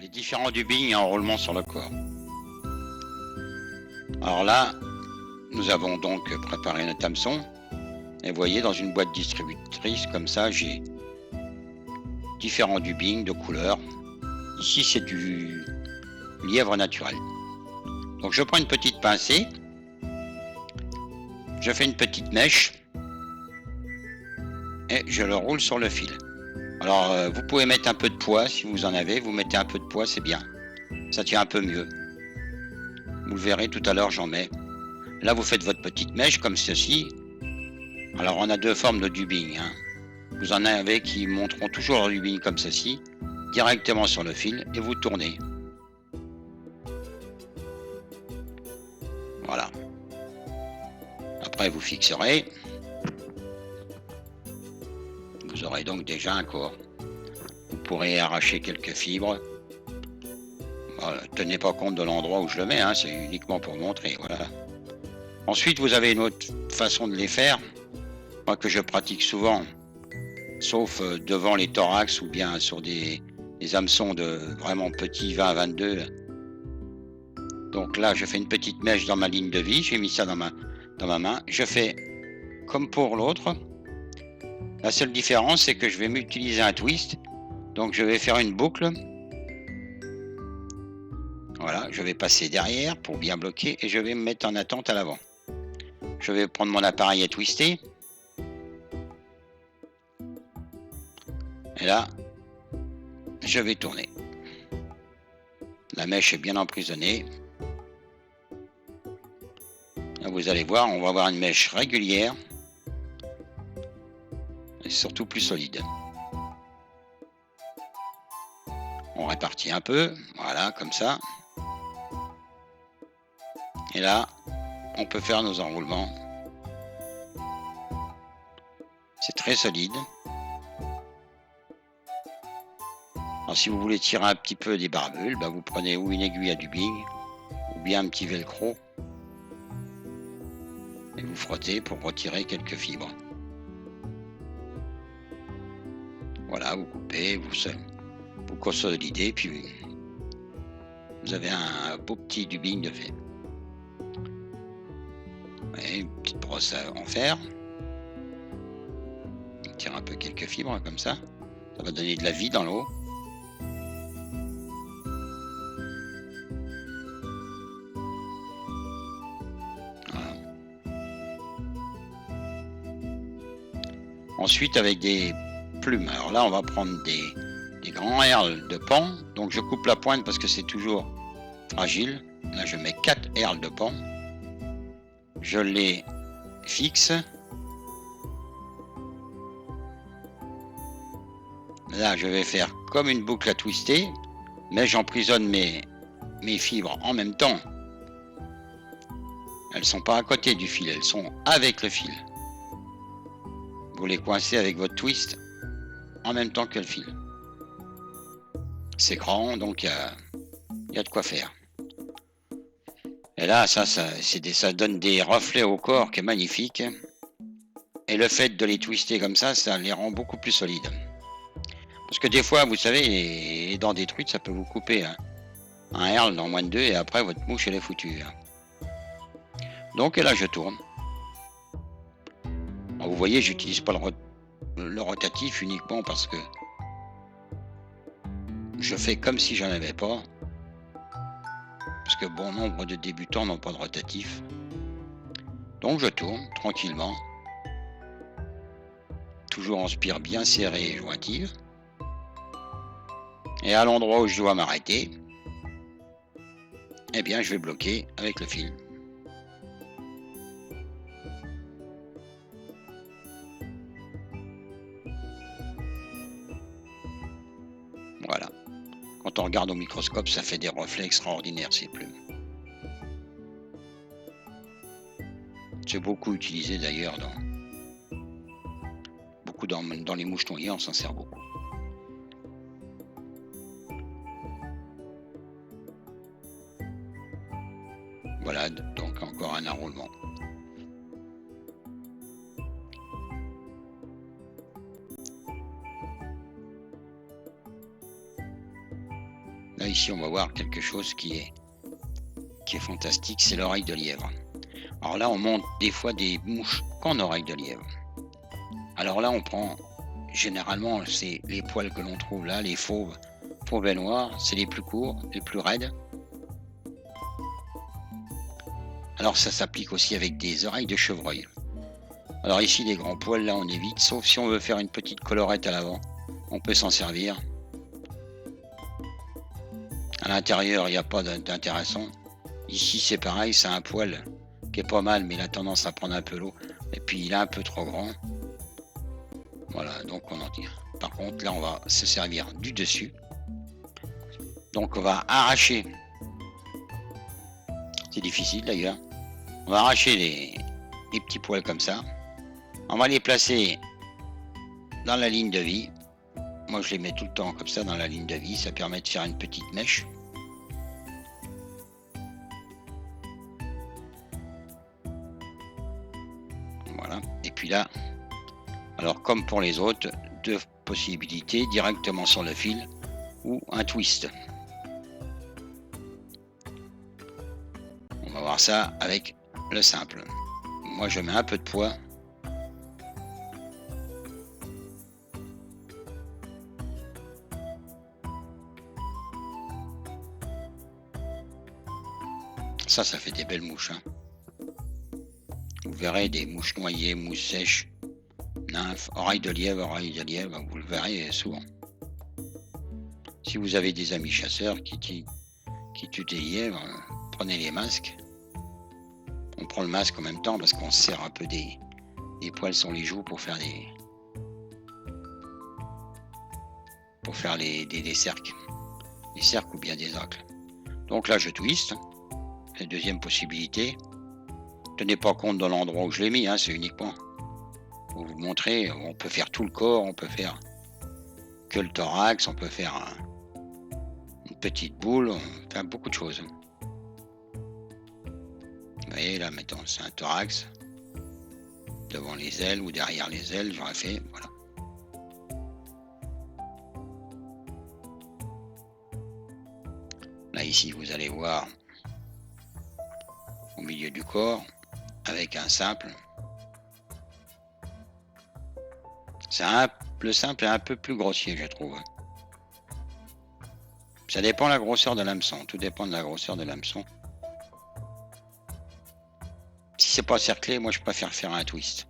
les différents dubbing et enroulements sur le corps. Alors là, nous avons donc préparé notre hameçon. Et vous voyez, dans une boîte distributrice comme ça, j'ai différents dubbing de couleurs. Ici, c'est du lièvre naturel. Donc je prends une petite pincée, je fais une petite mèche et je le roule sur le fil. Alors vous pouvez mettre un peu de poids si vous en avez, vous mettez un peu de poids, c'est bien. Ça tient un peu mieux. Vous le verrez tout à l'heure, j'en mets. Là, vous faites votre petite mèche comme ceci. Alors on a deux formes de dubbing, hein. Vous en avez qui monteront toujours leur dubbing comme ceci, directement sur le fil, et vous tournez. Voilà. Après, vous fixerez. Vous aurez donc déjà un corps. Vous pourrez arracher quelques fibres. Voilà, tenez pas compte de l'endroit où je le mets, hein, c'est uniquement pour montrer. Voilà. Ensuite, vous avez une autre façon de les faire, moi que je pratique souvent, sauf devant les thorax ou bien sur des hameçons de vraiment petits 20-22. Donc là, je fais une petite mèche dans ma ligne de vie, j'ai mis ça dans ma main. Je fais comme pour l'autre. La seule différence, c'est que je vais m'utiliser un twist. Donc je vais faire une boucle. Voilà, je vais passer derrière pour bien bloquer et je vais me mettre en attente à l'avant. Je vais prendre mon appareil à twister. Et là, je vais tourner. La mèche est bien emprisonnée. Là, vous allez voir, on va avoir une mèche régulière et surtout plus solide. On répartit un peu, voilà, comme ça. Et là, on peut faire nos enroulements. C'est très solide. Alors si vous voulez tirer un petit peu des barbules, vous prenez ou une aiguille à dubbing ou bien un petit velcro et vous frottez pour retirer quelques fibres. Voilà, vous coupez, vous consolidez, puis vous avez un beau petit dubbing de fait. Et une petite brosse en fer. On tire un peu quelques fibres comme ça. Ça va donner de la vie dans l'eau. Voilà. Ensuite, avec des plumes. Alors là, on va prendre des grands herles de pan. Donc je coupe la pointe parce que c'est toujours fragile. Là, je mets 4 herles de pan. Je les fixe. Là, je vais faire comme une boucle à twister, mais j'emprisonne mes fibres en même temps. Elles ne sont pas à côté du fil, elles sont avec le fil. Vous les coincez avec votre twist en même temps que le fil. C'est grand, donc il y a de quoi faire. Et là, ça donne des reflets au corps qui est magnifique. Et le fait de les twister comme ça les rend beaucoup plus solides. Parce que des fois, vous savez, les dents détruites, ça peut vous couper un herle dans moins de 2 et après votre mouche elle est foutue. Donc là, je tourne. Alors, vous voyez, j'utilise pas le rotatif uniquement parce que je fais comme si j'en avais pas. Parce que bon nombre de débutants n'ont pas de rotatif. Donc je tourne tranquillement. Toujours en spire bien serré et jointive. Et à l'endroit où je dois m'arrêter, eh bien je vais bloquer avec le fil. Voilà. Quand on regarde au microscope, ça fait des reflets extraordinaires ces plumes. C'est beaucoup utilisé d'ailleurs dans les mouches noyées, on s'en sert beaucoup. Voilà, donc encore un enroulement. Là, ici, on va voir quelque chose qui est fantastique, c'est l'oreille de lièvre. Alors là, on monte des fois des mouches qu'en oreille de lièvre. Alors là, on prend, généralement, c'est les poils que l'on trouve là, les fauves et noirs, c'est les plus courts, les plus raides. Alors ça s'applique aussi avec des oreilles de chevreuil. Alors ici, les grands poils, là, on évite, sauf si on veut faire une petite collerette à l'avant. On peut s'en servir. À l'intérieur, il n'y a pas d'intéressant. Ici, c'est pareil, c'est un poil qui est pas mal, mais il a tendance à prendre un peu l'eau. Et puis, il est un peu trop grand. Voilà, donc on en tire. Par contre, là, on va se servir du dessus. Donc, on va arracher. C'est difficile, d'ailleurs. On va arracher les petits poils comme ça. On va les placer dans la ligne de vie. Moi, je les mets tout le temps comme ça dans la ligne de vie. Ça permet de faire une petite mèche. Voilà. Et puis là, alors comme pour les autres, deux possibilités, directement sur le fil ou un twist. On va voir ça avec le simple. Moi, je mets un peu de poids. Ça fait des belles mouches. Hein. Vous verrez des mouches noyées, mouches sèches, nymphes, oreilles de lièvre, vous le verrez souvent. Si vous avez des amis chasseurs qui tuent des lièvres, prenez les masques. On prend le masque en même temps parce qu'on se sert un peu des poils sur les joues pour faire des cercles. Des cercles ou bien des acles. Donc là, je twiste. La deuxième possibilité. Tenez pas compte de l'endroit où je l'ai mis, hein, c'est uniquement pour vous montrer. On peut faire tout le corps, on peut faire que le thorax, on peut faire une petite boule, on peut faire beaucoup de choses. Vous voyez là, mettons, c'est un thorax. Devant les ailes ou derrière les ailes, j'aurais fait, voilà. Là, ici, vous allez voir au milieu du corps, avec un simple. Le simple est un peu plus grossier, je trouve. Ça dépend de la grosseur de l'hameçon. Tout dépend de la grosseur de l'hameçon. Si c'est pas cerclé, moi je préfère faire un twist.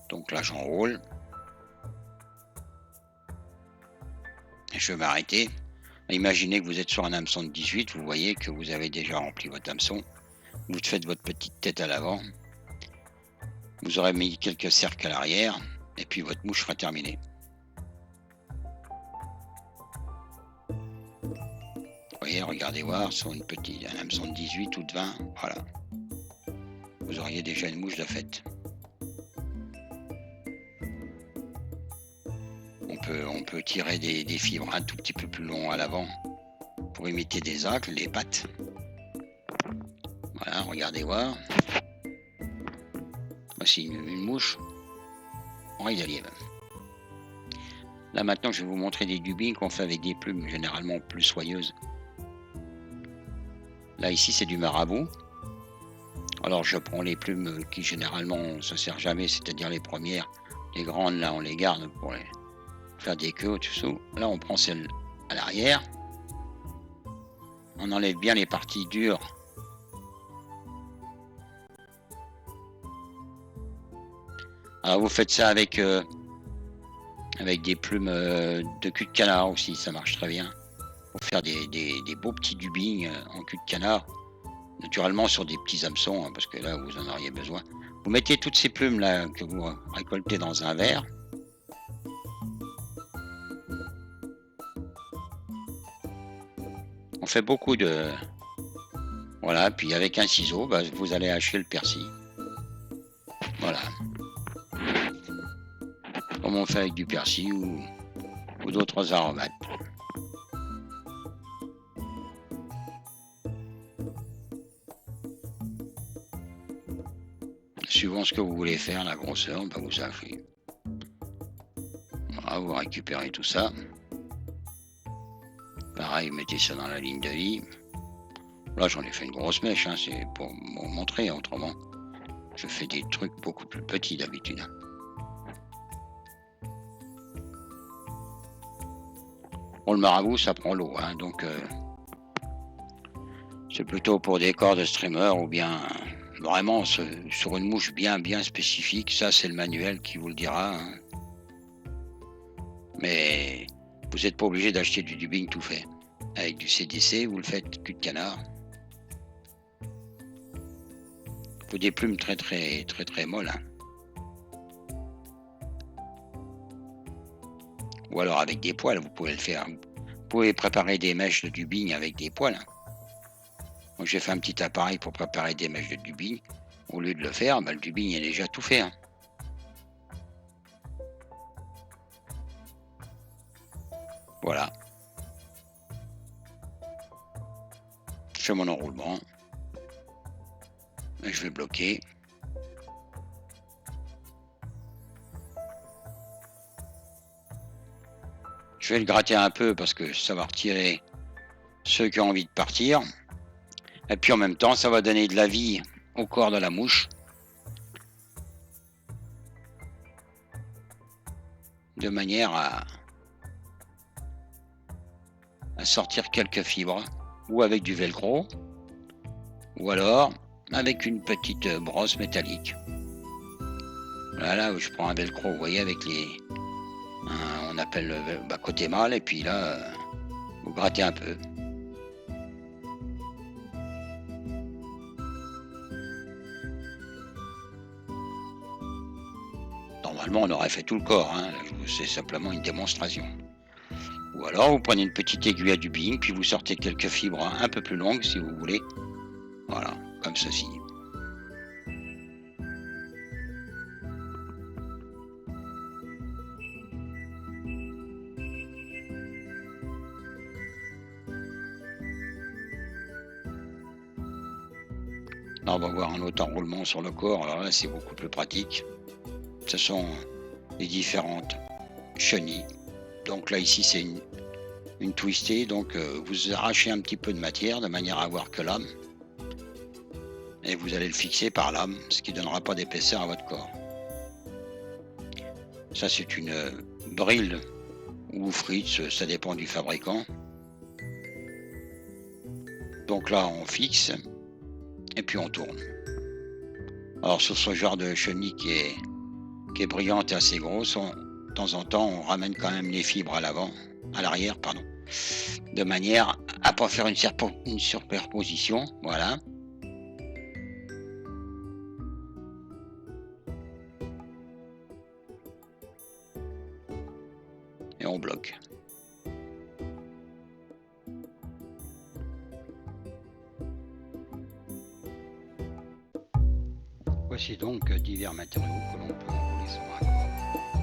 Donc là, j'enroule. Et je vais m'arrêter. Imaginez que vous êtes sur un hameçon de 18, vous voyez que vous avez déjà rempli votre hameçon. Vous faites votre petite tête à l'avant. Vous aurez mis quelques cercles à l'arrière. Et puis votre mouche sera terminée. Vous voyez, regardez voir, sur un hameçon de 18 ou de 20, voilà. Vous auriez déjà une mouche de fête. On peut tirer des fibres un tout petit peu plus longs à l'avant pour imiter des acles, les pattes. Voilà, regardez voir. Voici une mouche, oreille de lièvre. Là maintenant, je vais vous montrer des dubings qu'on fait avec des plumes généralement plus soyeuses. Là ici, c'est du marabout. Alors je prends les plumes qui généralement on se sert jamais, c'est-à-dire les premières, les grandes là, on les garde pour faire des queues au-dessous. Là, on prend celle à l'arrière. On enlève bien les parties dures. Alors vous faites ça avec des plumes de cul de canard aussi, ça marche très bien. Pour faire des beaux petits dubings en cul de canard. Naturellement sur des petits hameçons, hein, parce que là vous en auriez besoin. Vous mettez toutes ces plumes là que vous récoltez dans un verre. On fait beaucoup de... Voilà, puis avec un ciseau, vous allez hacher le persil. Voilà. Comme on fait avec du persil ou d'autres aromates. Suivant ce que vous voulez faire, la grosseur, vous hachez. Voilà, vous récupérez tout ça. Pareil, vous mettez ça dans la ligne de vie. Là, j'en ai fait une grosse mèche, hein, c'est pour vous montrer. Autrement, je fais des trucs beaucoup plus petits d'habitude. Bon, le marabout, ça prend l'eau, hein, donc c'est plutôt pour des corps de streamer ou bien vraiment sur une mouche bien spécifique. Ça, c'est le manuel qui vous le dira, hein. Mais vous n'êtes pas obligé d'acheter du dubbing tout fait. Avec du CDC, vous le faites cul de canard. Faut des plumes très molles, hein. Ou alors avec des poils, vous pouvez le faire. Vous pouvez préparer des mèches de dubbing avec des poils, hein. Moi, j'ai fait un petit appareil pour préparer des mèches de dubbing. Au lieu de le faire, le dubbing est déjà tout fait, hein. Voilà. Je fais mon enroulement. Et je vais bloquer. Je vais le gratter un peu parce que ça va retirer ceux qui ont envie de partir. Et puis en même temps, ça va donner de la vie au corps de la mouche. De manière à sortir quelques fibres. Ou avec du velcro. Ou alors avec une petite brosse métallique. Là où je prends un velcro, vous voyez, avec les... on appelle le côté mâle. Et puis là, vous grattez un peu. Normalement, on aurait fait tout le corps, hein. C'est simplement une démonstration. Ou alors, vous prenez une petite aiguille à dubbing, puis vous sortez quelques fibres un peu plus longues, si vous voulez. Voilà, comme ceci. Là, on va voir un autre enroulement sur le corps. Alors là, c'est beaucoup plus pratique. Ce sont les différentes chenilles. Donc là, ici, c'est une twistée. Donc, vous arrachez un petit peu de matière de manière à avoir que l'âme. Et vous allez le fixer par lame, ce qui ne donnera pas d'épaisseur à votre corps. Ça, c'est une Brill ou Fritz, ça dépend du fabricant. Donc là, on fixe et puis on tourne. Alors sur ce genre de chenille qui est brillante et assez grosse, de temps en temps, on ramène quand même les fibres à l'arrière, de manière à pas faire une superposition. Voilà. Et on bloque. Voici donc divers matériaux que l'on peut enrouler sur un corps.